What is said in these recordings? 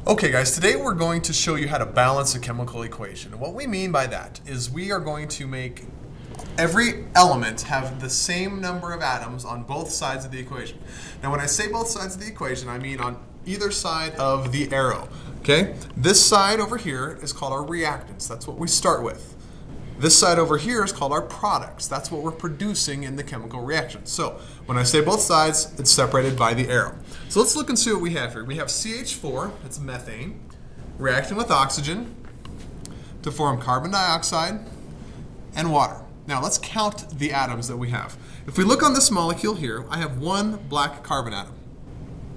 Okay guys, today we're going to show you how to balance a chemical equation. And what we mean by that is we are going to make every element have the same number of atoms on both sides of the equation. Now when I say both sides of the equation, I mean on either side of the arrow. Okay? This side over here is called our reactants. That's what we start with. This side over here is called our products. That's what we're producing in the chemical reaction. So when I say both sides, it's separated by the arrow. So let's look and see what we have here. We have CH4, that's methane, reacting with oxygen to form carbon dioxide and water. Now let's count the atoms that we have. If we look on this molecule here, I have one black carbon atom.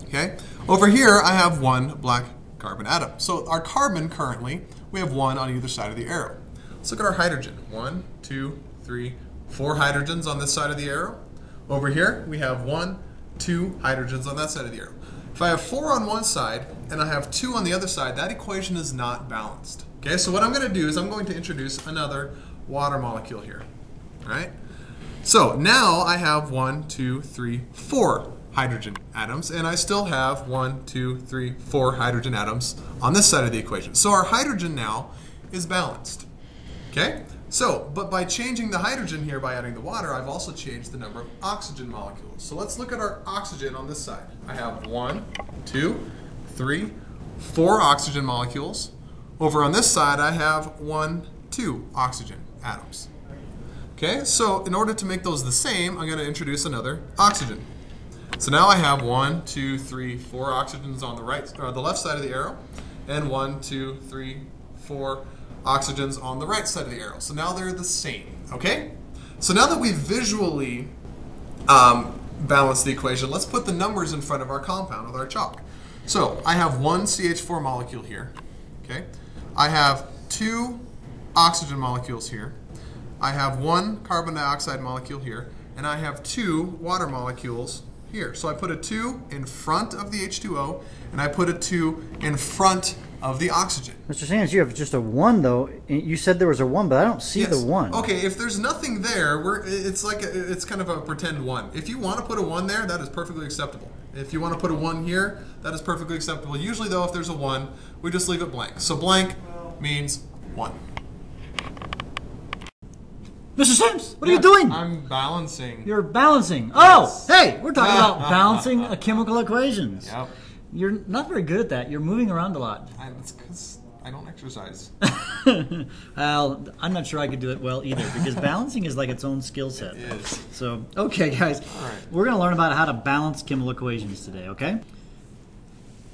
Okay? Over here, I have one black carbon atom. So our carbon currently, we have one on either side of the arrow. Let's look at our hydrogen. 1, 2, 3, 4 hydrogens on this side of the arrow. Over here, we have 1, 2 hydrogens on that side of the arrow. If I have 4 on one side and I have 2 on the other side, that equation is not balanced. Okay, so what I'm going to do is I'm going to introduce another water molecule here. All right? So now I have 1, 2, 3, 4 hydrogen atoms, and I still have 1, 2, 3, 4 hydrogen atoms on this side of the equation. So our hydrogen now is balanced. Okay? So, but by changing the hydrogen here by adding the water, I've also changed the number of oxygen molecules. So let's look at our oxygen on this side. I have 1, 2, 3, 4 oxygen molecules. Over on this side, I have 1, 2 oxygen atoms. Okay? So in order to make those the same, I'm going to introduce another oxygen. So now I have 1, 2, 3, 4 oxygens on the right or the left side of the arrow, and 1, 2, 3, 4 oxygens on the right side of the arrow. So now they're the same, okay? So now that we've visually balanced the equation, let's put the numbers in front of our compound with our chalk. So I have one CH4 molecule here, okay? I have 2 oxygen molecules here. I have 1 carbon dioxide molecule here, and I have 2 water molecules here. So I put a 2 in front of the H2O, and I put a 2 in front of the oxygen. Mr. Sands, you have just a 1 though. You said there was a 1, but I don't see the 1. Okay, if there's nothing there, it's kind of a pretend 1. If you want to put a 1 there, that is perfectly acceptable. If you want to put a 1 here, that is perfectly acceptable. Usually though, if there's a 1, we just leave it blank. So blank means 1. Mr. Sims, what are you doing? I'm balancing. You're balancing. Yes. Oh, hey, we're talking about balancing chemical equations. Yep. You're not very good at that. You're moving around a lot. It's because I don't exercise. Well, I'm not sure I could do it well either, because balancing is like its own skill set. It is. So, okay, guys, all right. We're going to learn about how to balance chemical equations today, okay?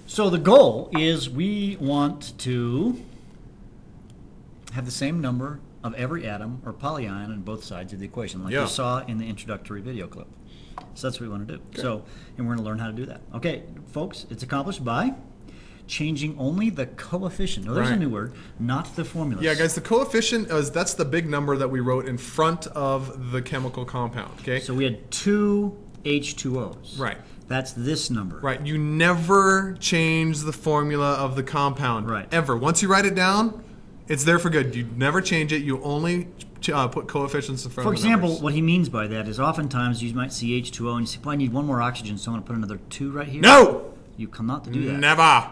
So the goal is we want to have the same number of every atom or polyion on both sides of the equation, like you saw in the introductory video clip. So that's what we want to do. Okay. So, and we're going to learn how to do that. Okay, folks, it's accomplished by changing only the coefficient. Oh, there's a new word, not the formulas. Yeah, guys, the coefficient that's the big number that we wrote in front of the chemical compound. Okay. So we had 2 H2Os. Right. That's this number. Right. You never change the formula of the compound. Right. Ever. Once you write it down, it's there for good. You never change it. You only put coefficients in front of the numbers. For example, what he means by that is oftentimes you might see H2O and you say, well, I need 1 more oxygen, so I'm going to put another 2 right here. No! You cannot do that. Never.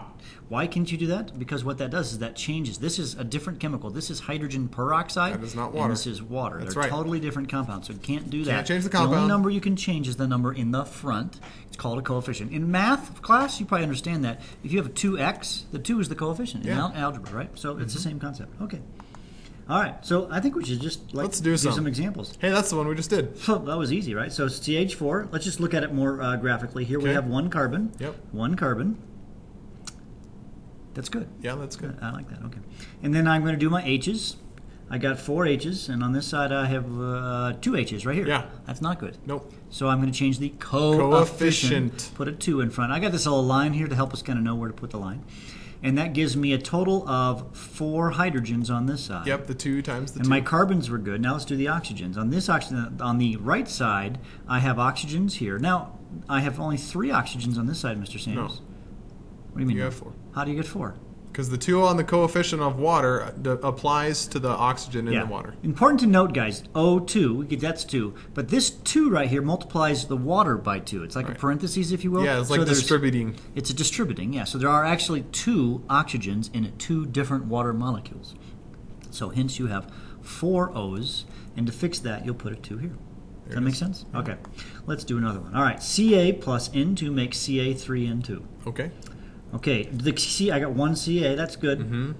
Why can't you do that? Because what that does is that changes. This is a different chemical. This is hydrogen peroxide. That is not water. And this is water. That's They're right. totally different compounds, so you can't do that. Can't change the compound. The only number you can change is the number in the front. It's called a coefficient. In math class, you probably understand that. If you have a 2x, the 2 is the coefficient in algebra, right? So it's the same concept. Okay. All right, so I think we should just let's do some examples. Hey, that's the one we just did. That was easy, right? So CH4. Let's just look at it more graphically. Here we have 1 carbon. Yep. 1 carbon. That's good. Yeah, that's good. I like that. Okay. And then I'm going to do my H's. I got 4 H's, and on this side I have 2 H's right here. Yeah. That's not good. Nope. So I'm going to change the coefficient. Put a 2 in front. I got this little line here to help us kind of know where to put the line. And that gives me a total of 4 hydrogens on this side. Yep, the 2 times the 2. And my carbons were good. Now let's do the oxygens. On this oxygen, on the right side, I have oxygens here. Now, I have only 3 oxygens on this side, Mr. Sanders. No. What do you mean? You have 4. How do you get 4? Because the 2 on the coefficient of water applies to the oxygen in Yeah. the water. Important to note, guys, O2, that's 2. But this 2 right here multiplies the water by 2. It's like a parentheses, if you will. Yeah, it's like distributing. It's a distributing, yeah. So there are actually 2 oxygens in 2 different water molecules. So hence you have 4 O's. And to fix that, you'll put a 2 here. Does that make sense? Yeah. Okay. Let's do another one. All right. Ca plus N2 makes Ca3N2. Okay. Okay. I got 1 Ca. That's good. Mm-hmm.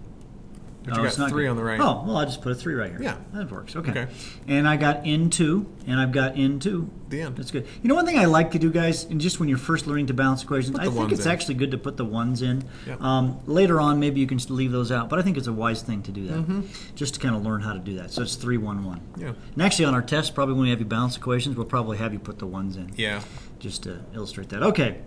But you got 3 on the right. Oh, well, I'll just put a 3 right here. Yeah. That works. Okay. And I got N2, and I've got N2. The end. That's good. You know one thing I like to do, guys, and just when you're first learning to balance equations, I think it's actually good to put the 1s in. Yep. Later on, maybe you can leave those out, but I think it's a wise thing to do that, just to kind of learn how to do that. So it's 3, 1, 1. Yeah. And actually on our test, probably when we have you balance equations, we'll probably have you put the 1s in. Yeah. Just to illustrate that. Okay.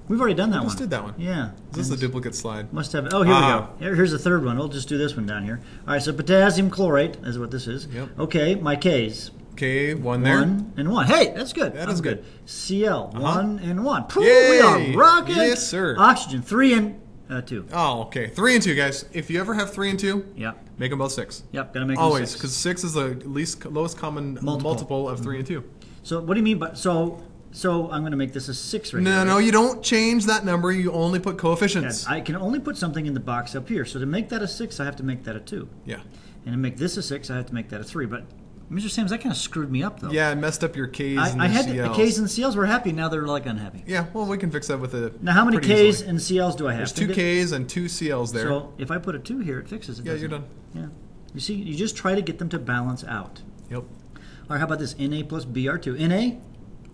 We've already done that one. We just did that one. Yeah. Is this a duplicate slide? Must have. Oh, here we go. Here's the third one. We'll just do this one down here. All right, so potassium chlorate is what this is. Yep. Okay, my K's. Okay, 1 there. 1 and 1. Hey, that's good. That is good. Cl, 1 and 1. Yay! We are rocking. Yes, sir. Oxygen, 3 and 2. Oh, okay. 3 and 2, guys. If you ever have 3 and 2, make them both 6. Yep, gotta make them always, 6. because 6 is the lowest common multiple of 3 and 2. So what do you mean by so I'm going to make this a 6 right here. No, you don't change that number. You only put coefficients. Yeah, I can only put something in the box up here. So to make that a 6, I have to make that a 2. Yeah. And to make this a 6, I have to make that a 3. But Mr. Sam's, that kind of screwed me up, though. Yeah, it messed up your K's and I had CLs. the K's and CLs were happy. Now they're like unhappy. Yeah, well, we can fix that with a. Now, how many K's and CLs do I have? There's 2 K's and 2 CLs there. So if I put a 2 here, it fixes it. Yeah, you're done. Yeah. You see, you just try to get them to balance out. Yep. All right, how about this? Na plus Br2. Na?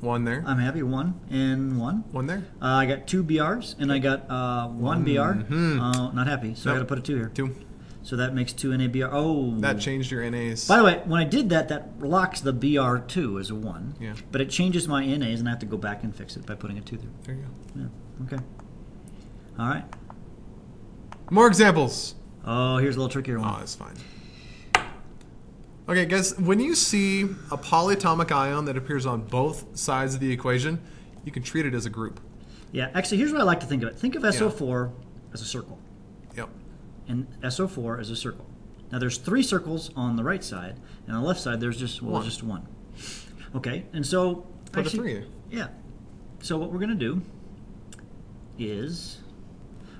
1 there. I'm happy. 1 and 1. 1 there. I got 2 BRs, and I got 1 BR. Not happy, so I got to put a 2 here. 2. So that makes 2 NaBr. Oh. That changed your NAs. By the way, when I did that, that locks the BR2 as a 1. Yeah. But it changes my NAs, and I have to go back and fix it by putting a 2 there. There you go. Yeah. Okay. All right. More examples. Oh, here's a little trickier one. Oh, that's fine. Okay, guys, when you see a polyatomic ion that appears on both sides of the equation, you can treat it as a group. Yeah, actually, here's what I like to think of it. Think of SO4 as a circle. Yep. And SO4 as a circle. Now, there's 3 circles on the right side, and on the left side, there's just just 1. Okay, and so put a 3 there. Yeah. So what we're going to do is...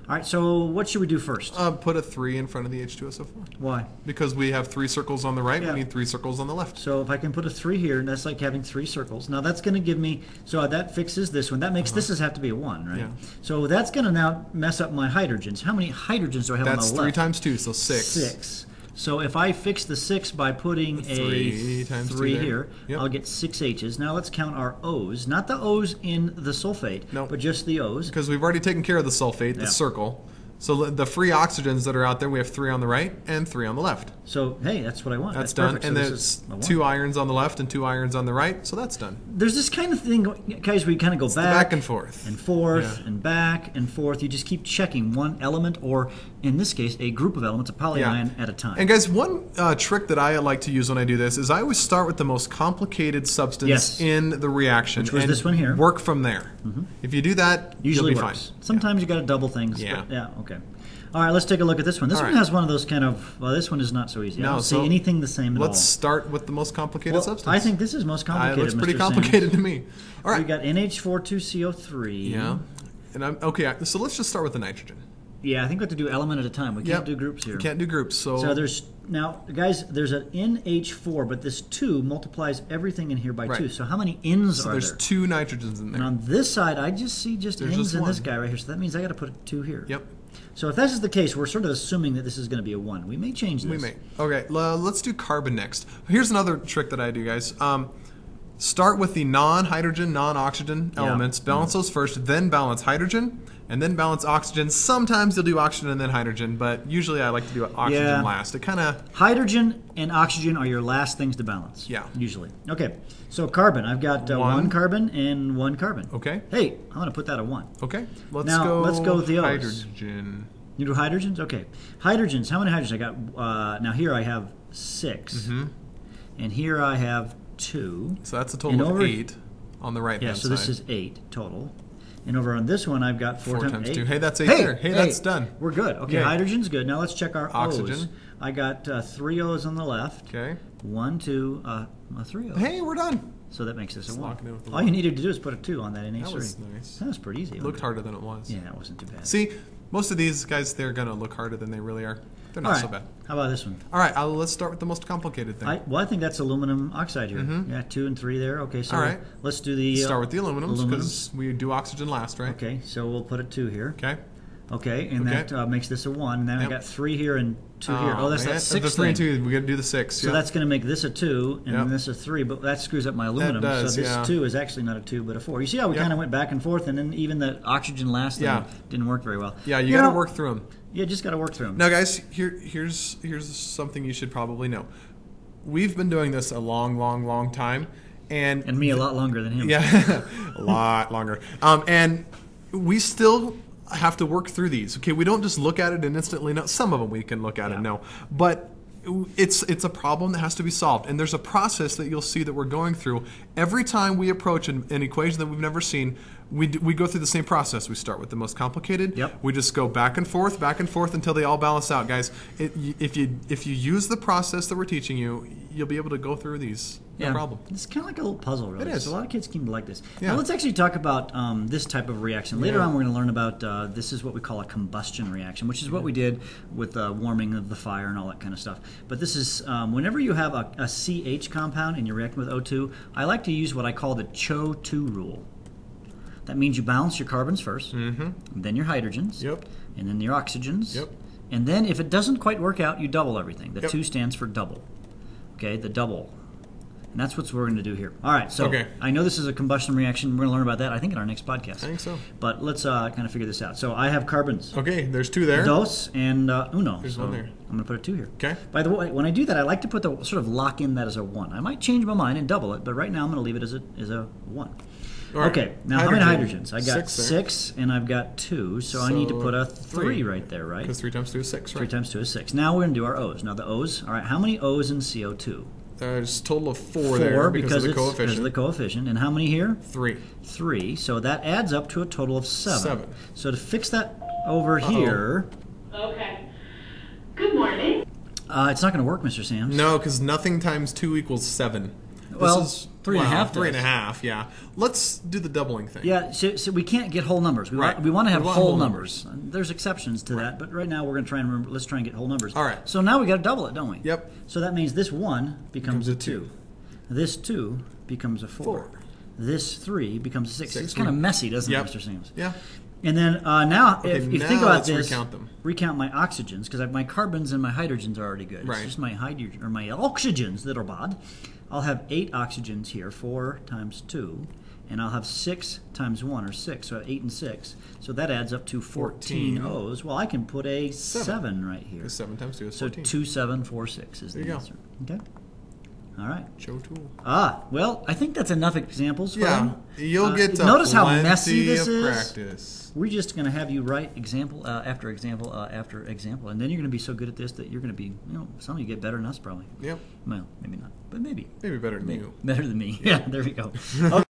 All right, so what should we do first? Put a 3 in front of the H2SO4. Why? Because we have 3 circles on the right, we need 3 circles on the left. So if I can put a 3 here, that's like having 3 circles. Now that's going to give me, so that fixes this one. That makes this have to be a 1, right? Yeah. So that's going to now mess up my hydrogens. How many hydrogens do I have on the left? That's 3 times 2, so 6. 6. So if I fix the 6 by putting a 3 here, I'll get 6 H's. Now let's count our O's. Not the O's in the sulfate, but just the O's. Because we've already taken care of the sulfate, the circle. So the free oxygens that are out there, we have 3 on the right and 3 on the left. So, hey, that's what I want. That's done. Perfect. And so there's 2 irons on the left and 2 irons on the right, so that's done. There's this kind of thing, guys, where you kind of go back and forth. And forth and back and forth. You just keep checking one element, or in this case, a group of elements, a polyion at a time. And guys, one trick that I like to use when I do this is I always start with the most complicated substance in the reaction. Which was this one here. Work from there. If you do that, usually you'll be works. fine. Sometimes you got to double things. Yeah. But okay. All right, let's take a look at this one. This one has one of those kind of, well, this one is not so easy. I don't see anything the same at all. Let's start with the most complicated substance. I think this is most complicated, it looks pretty complicated to me. All right. We got NH42CO3. Yeah. And okay, so let's just start with the nitrogen. Yeah, I think we have to do element at a time. We can't do groups here. We can't do groups. So there's, now, guys, there's an NH4, but this 2 multiplies everything in here by 2. So how many N's are there? There's 2 nitrogens in there. And on this side, I just see N's in this guy right here. So that means I got to put a 2 here. Yep. So if this is the case, we're sort of assuming that this is going to be a 1. We may change this. We may. Okay, let's do carbon next. Here's another trick that I do, guys. Start with the non-hydrogen, non-oxygen elements. Balance those first, then balance hydrogen, and then balance oxygen. Sometimes you'll do oxygen and then hydrogen, but usually I like to do oxygen last. It kind of... Hydrogen and oxygen are your last things to balance. Yeah. Usually. Okay, so carbon. I've got 1 carbon and 1 carbon. Okay. Hey, I'm going to put that at 1. Okay. Let's go with the O's. Hydrogen. You do hydrogens? Okay. Hydrogens. How many hydrogens? I got, now here I have 6. And here I have 2. So that's a total of 8 on the right hand side. Yeah, so this is 8 total. And over on this one, I've got 4 times 8. 2. Hey, that's 8 there. Hey, that's done. We're good. Okay, Okay. hydrogen's good. Now let's check our Oxygen. O's. I got 3 O's on the left. Okay. 1, 2, 3 O's. Hey, we're done. So that makes this a 1. lock it in with the All you needed to do is put a 2 on that NH3. That was nice. That was pretty easy. It looked harder than it was. Yeah, it wasn't too bad. See, most of these guys, they're going to look harder than they really are. They're not so bad. How about this one? All right, let's start with the most complicated thing. I think that's aluminum oxide here. Yeah, 2 and 3 there. Okay, so All right. let's do the... Start with the aluminums because we do oxygen last, right? Okay, so we'll put a 2 here. Okay. Okay, and that makes this a 1. And then I got 3 here and 2 here. Oh, that's that 6 the 3 and thing. 2, we got to do the 6. So that's going to make this a 2, and then this a 3, but that screws up my aluminum. That does, so this 2 is actually not a 2, but a 4. You see how we kind of went back and forth, and then even the oxygen last thing didn't work very well. Yeah, you got to work through them. Yeah, just got to work through them. Now, guys, here's something you should probably know. We've been doing this a long time, and me a lot longer than him. Yeah, a lot longer. And we still have to work through these. Okay, we don't just look at it and instantly know. Some of them we can look at and know, but it's a problem that has to be solved, and there's a process that you'll see that we're going through every time we approach an equation that we've never seen. We go through the same process. We start with the most complicated. Yep. We just go back and forth until they all balance out, guys. If you use the process that we're teaching you, you'll be able to go through these. No problem. It's kind of like a little puzzle, really. It is. So a lot of kids seem to like this. Yeah. Now let's actually talk about this type of reaction. Later on, we're going to learn about this is what we call a combustion reaction, which is what we did with warming of the fire and all that kind of stuff. But this is whenever you have a CH compound and you're reacting with O2, I like to use what I call the CHO2 rule. That means you balance your carbons first, then your hydrogens, and then your oxygens. And then if it doesn't quite work out, you double everything. The 2 stands for double. Okay, the double. And that's what we're going to do here. All right, so I know this is a combustion reaction. We're going to learn about that, I think, in our next podcast. I think so. But let's kind of figure this out. So I have carbons. Okay, there's 2 there. Dos and uno. There's so 1 there. I'm going to put a 2 here. Okay. By the way, when I do that, I like to put the sort of lock in that as a 1. I might change my mind and double it, but right now I'm going to leave it as a 1. Right. Okay, now how many hydrogens? I got 6 6 and I've got 2, so I need to put a 3 right there, right? Because 3 times 2 is 6, right? 3 times 2 is 6. Now we're going to do our O's. Now the O's, all right, how many O's in CO2? There's a total of 4 there because of the coefficient. Because of the coefficient. And how many here? 3. 3. So that adds up to a total of 7. So to fix that over here... Okay. Good morning. It's not going to work, Mr. Sams. No, because nothing times 2 equals 7. Well, this is 3.5 3 and a half, yeah. Let's do the doubling thing. Yeah, so we can't get whole numbers. We want to have whole numbers. There's exceptions to that, but right now we're going to try and remember. Let's try and get whole numbers. All right. So now we got to double it, don't we? Yep. So that means this 1 becomes a 2. This 2 becomes a 4. This 3 becomes a 6. It's kind of messy, doesn't it, Mr. Sams? Yeah. And then now, if you think about this, recount my oxygens, because my carbons and my hydrogens are already good. Right. It's just my my oxygens that are bad. I'll have 8 oxygens here, 4 times 2, and I'll have 6 times 1, or 6, so 8 and 6. So that adds up to 14 O's. Well, I can put a 7 right here. 7 times 2 is 14. So 2, 7, 4, 6 is the answer. Okay. All right. CHO2. Well, I think that's enough examples for you. You'll get to notice how messy this is. Practice. We're just going to have you write example after example after example, and then you're going to be so good at this that you're going to be, some of you get better than us probably. Yep. Well, maybe not, but maybe. Maybe better than you. Better than me. Yeah, there we go. Okay.